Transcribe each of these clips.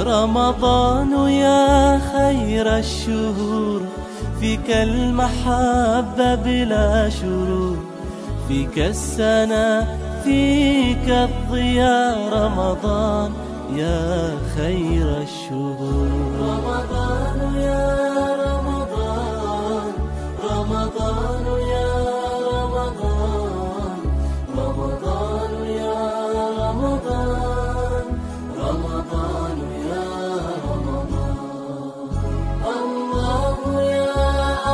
رمضان يا خير الشهور، فيك المحبة بلا شرور، فيك السنة فيك الضياء. رمضان يا خير الشهور. رمضان يا رمضان، رمضان يا رمضان، رمضان يا رمضان، رمضان يا رمضان. الله يا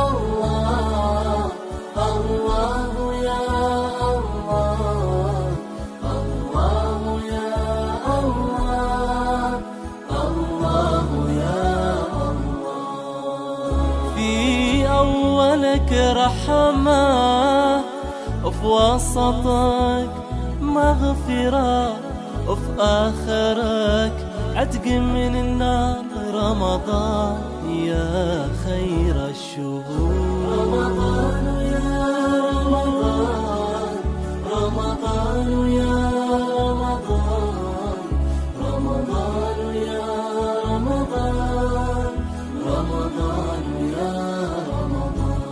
الله، الله يا الله، الله يا الله، الله يا الله. في أولك رحمة، وفي وسطك مغفرة، وفي آخرك عتق من النار. رمضان يا خير الشهور. رمضان يا رمضان، رمضان يا رمضان، رمضان يا رمضان، رمضان يا رمضان.